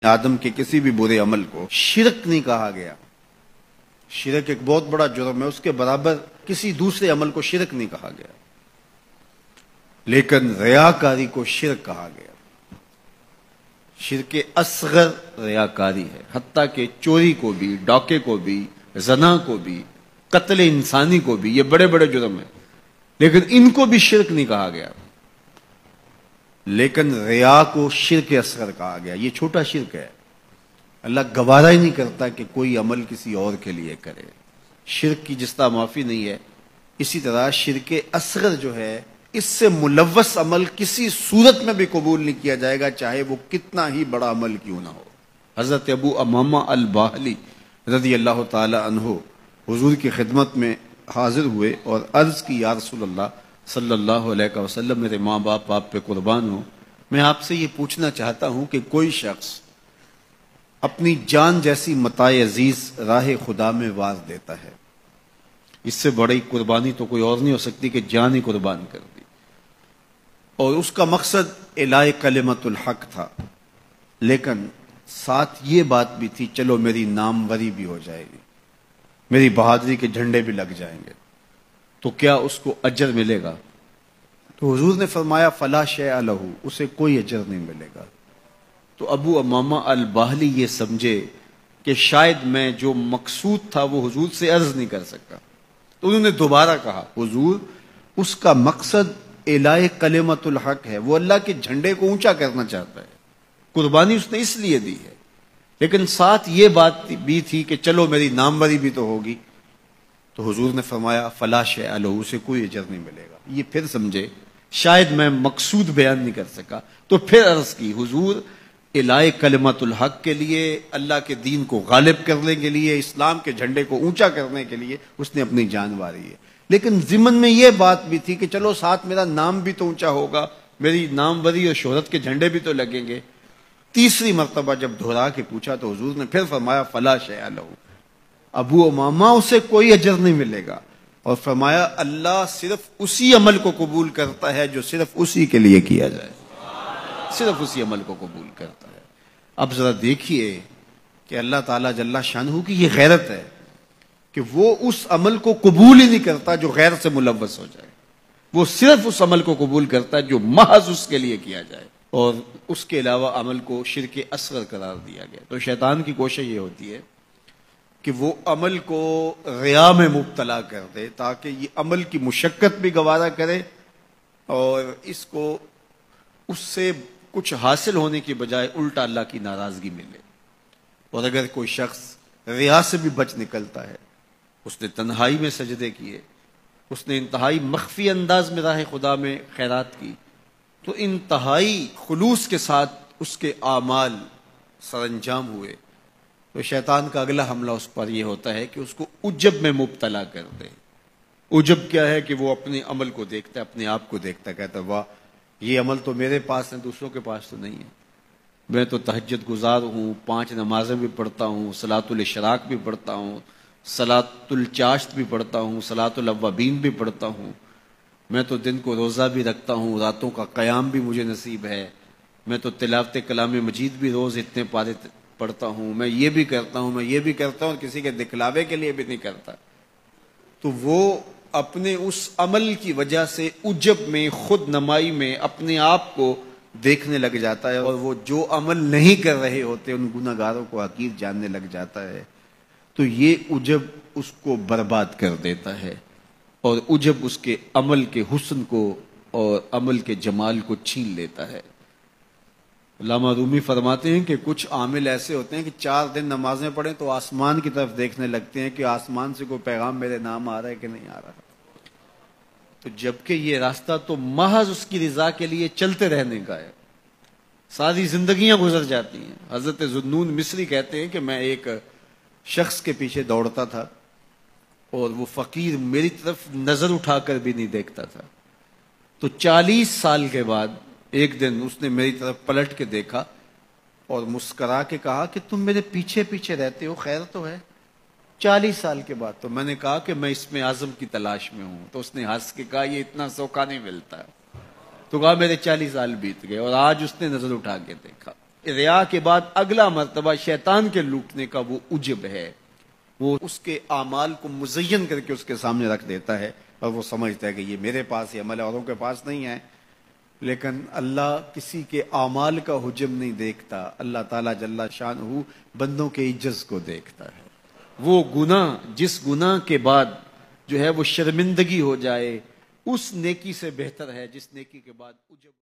آدم کے کسی بھی برے عمل کو شرک نہیں کہا گیا. شرک ایک بہت بڑا جرم ہے، اس کے برابر کسی دوسرے عمل کو شرک نہیں کہا گیا، لیکن ریاکاری کو شرک کہا گیا. شرک اصغر ریاکاری ہے، حتیٰ کہ چوری کو بھی، ڈاکے کو بھی، زنا کو بھی، قتل انسانی کو بھی، یہ بڑے بڑے جرم ہیں، لیکن ان کو بھی شرک نہیں کہا گیا. لیکن ریا کو شرک اصغر کہا گیا. یہ چھوٹا شرک ہے، اللہ گوارا ہی نہیں کرتا کہ کوئی عمل کسی اور کے لیے کرے. شرک کی جس طرح معافی نہیں ہے، اسی طرح شرک اصغر جو ہے، اس سے ملوث عمل کسی صورت میں بھی قبول نہیں کیا جائے گا، چاہے وہ کتنا ہی بڑا عمل کیوں نہ ہو. حضرت ابو امامہ الباہلی رضی اللہ تعالی عنہ حضور کی خدمت میں حاضر ہوئے اور عرض کی، یا رسول اللہ صلی اللہ علیہ وسلم، میرے ماں باپ آپ پہ قربان ہوں، میں آپ سے یہ پوچھنا چاہتا ہوں کہ کوئی شخص اپنی جان جیسی متاع عزیز راہ خدا میں وار دیتا ہے، اس سے بڑی قربانی تو کوئی اور نہیں ہو سکتی کہ جان ہی قربان کر دی، اور اس کا مقصد اعلاء کلمت الحق تھا، لیکن ساتھ یہ بات بھی تھی چلو میری ناموری بھی ہو جائے گی، میری بہادری کے جھنڈے بھی لگ جائیں گے، تو کیا اس کو اجر ملے گا؟ تو حضور نے فرمایا فلا شیء لہ، اسے کوئی اجر نہیں ملے گا. تو ابو امامہ الباہلی یہ سمجھے کہ شاید میں جو مقصود تھا وہ حضور سے عرض نہیں کر سکا، تو انہوں نے دوبارہ کہا حضور اس کا مقصد اعلاء کلمت الحق ہے، وہ اللہ کے جھنڈے کو اونچا کرنا چاہتا ہے، قربانی اس نے اس لیے دی ہے، لیکن ساتھ یہ بات بھی تھی کہ چلو میری ناموری بھی تو ہوگی. تو حضور نے فرمایا فلا شیء لہ، اسے کوئی اجر نہیں ملے گا. یہ پھر سمجھے شاید میں مقصود بیان نہیں کر سکا، تو پھر عرض کی حضور اعلاء کلمت الحق کے لیے، اللہ کے دین کو غالب کرنے کے لیے، اسلام کے جھنڈے کو اونچا کرنے کے لیے اس نے اپنی جان واری ہے، لیکن ضمن میں یہ بات بھی تھی کہ چلو ساتھ میرا نام بھی تو اونچا ہوگا، میری ناموری اور شہرت کے جھنڈے بھی تو لگیں گے. تیسری مرتبہ جب دہرا کے پوچھا تو حضور نے پھر فرمایا فلا شیء لہ، ابو امامہ اسے کوئی اجر نہیں ملے گا، اور فرمایا اللہ صرف اسی عمل کو قبول کرتا ہے جو صرف اسی کے لیے کیا جائے، صرف اسی عمل کو قبول کرتا ہے. اب ذرا دیکھیے کہ اللہ تعالیٰ جل شانہ کی یہ غیرت ہے کہ وہ اس عمل کو قبول ہی نہیں کرتا جو غیر سے ملوث ہو جائے، وہ صرف اس عمل کو قبول کرتا ہے جو محض اس کے لیے کیا جائے، اور اس کے علاوہ عمل کو شرک اصغر قرار دیا گیا. تو شیطان کی کوشش یہ ہوتی ہے کہ وہ عمل کو ریا میں مبتلا کر دے تاکہ یہ عمل کی مشقت بھی گوارا کرے اور اس کو اس سے کچھ حاصل ہونے کی بجائے الٹا اللہ کی ناراضگی ملے. اور اگر کوئی شخص ریا سے بھی بچ نکلتا ہے، اس نے تنہائی میں سجدے کیے، اس نے انتہائی مخفی انداز میں راہ خدا میں خیرات کی، تو انتہائی خلوص کے ساتھ اس کے اعمال سر انجام ہوئے، تو شیطان کا اگلا حملہ اس پر یہ ہوتا ہے کہ اس کو عجب میں مبتلا کر دے. عجب کیا ہے کہ وہ اپنے عمل کو دیکھتا ہے، اپنے آپ کو دیکھتا ہے، کہتا ہے واہ یہ عمل تو میرے پاس ہے، دوسروں کے پاس تو نہیں ہے، میں تو تہجد گزار ہوں، 5 نمازیں بھی پڑھتا ہوں، صلاۃ الاشراق بھی پڑھتا ہوں، صلاۃ الچاشت بھی پڑھتا ہوں، صلاۃ الاوابین بھی پڑھتا ہوں، میں تو دن کو روزہ بھی رکھتا ہوں، راتوں کا قیام بھی مجھے نصیب ہے، میں تو تلاوت کلام مجید بھی روز اتنے پارے پڑھتا ہوں، میں یہ بھی کرتا ہوں، میں یہ بھی کرتا ہوں، کسی کے دکھلاوے کے لیے بھی نہیں کرتا. تو وہ اپنے اس عمل کی وجہ سے عجب میں، خود نمائی میں اپنے آپ کو دیکھنے لگ جاتا ہے، اور وہ جو عمل نہیں کر رہے ہوتے ان گناہ گاروں کو حقیر جاننے لگ جاتا ہے. تو یہ عجب اس کو برباد کر دیتا ہے، اور عجب اس کے عمل کے حسن کو اور عمل کے جمال کو چھین لیتا ہے. علامہ رومی فرماتے ہیں کہ کچھ عامل ایسے ہوتے ہیں کہ 4 دن نمازیں پڑھیں تو آسمان کی طرف دیکھنے لگتے ہیں کہ آسمان سے کوئی پیغام میرے نام آ رہا ہے کہ نہیں آ رہا. تو جبکہ یہ راستہ تو محض اس کی رضا کے لیے چلتے رہنے کا ہے، ساری زندگیاں گزر جاتی ہیں. حضرت ذوالنون مصری کہتے ہیں کہ میں ایک شخص کے پیچھے دوڑتا تھا اور وہ فقیر میری طرف نظر اٹھا کر بھی نہیں دیکھتا تھا. تو 40 سال کے بعد ایک دن اس نے میری طرف پلٹ کے دیکھا اور مسکرا کے کہا کہ تم میرے پیچھے پیچھے رہتے ہو، خیر تو ہے. 40 سال کے بعد. تو میں نے کہا کہ میں اس میں اعظم کی تلاش میں ہوں. تو اس نے ہنس کے کہا یہ اتنا سوکھا نہیں ملتا ہے. تو کہا میرے 40 سال بیت گئے اور آج اس نے نظر اٹھا کے دیکھا. ریا کے بعد اگلا مرتبہ شیطان کے لوٹنے کا وہ عجب ہے، وہ اس کے اعمال کو مزین کر کے اس کے سامنے رکھ دیتا ہے اور وہ سمجھتا ہے کہ یہ میرے پاس یہ عمل ہے، اوروں کے پاس نہیں ہے۔ لیکن اللہ کسی کے اعمال کا حجم نہیں دیکھتا، اللہ تعالیٰ جل شانہ بندوں کے عجز کو دیکھتا ہے۔ وہ گناہ جس گناہ کے بعد جو ہے وہ شرمندگی ہو جائے، اس نیکی سے بہتر ہے جس نیکی کے بعد عجب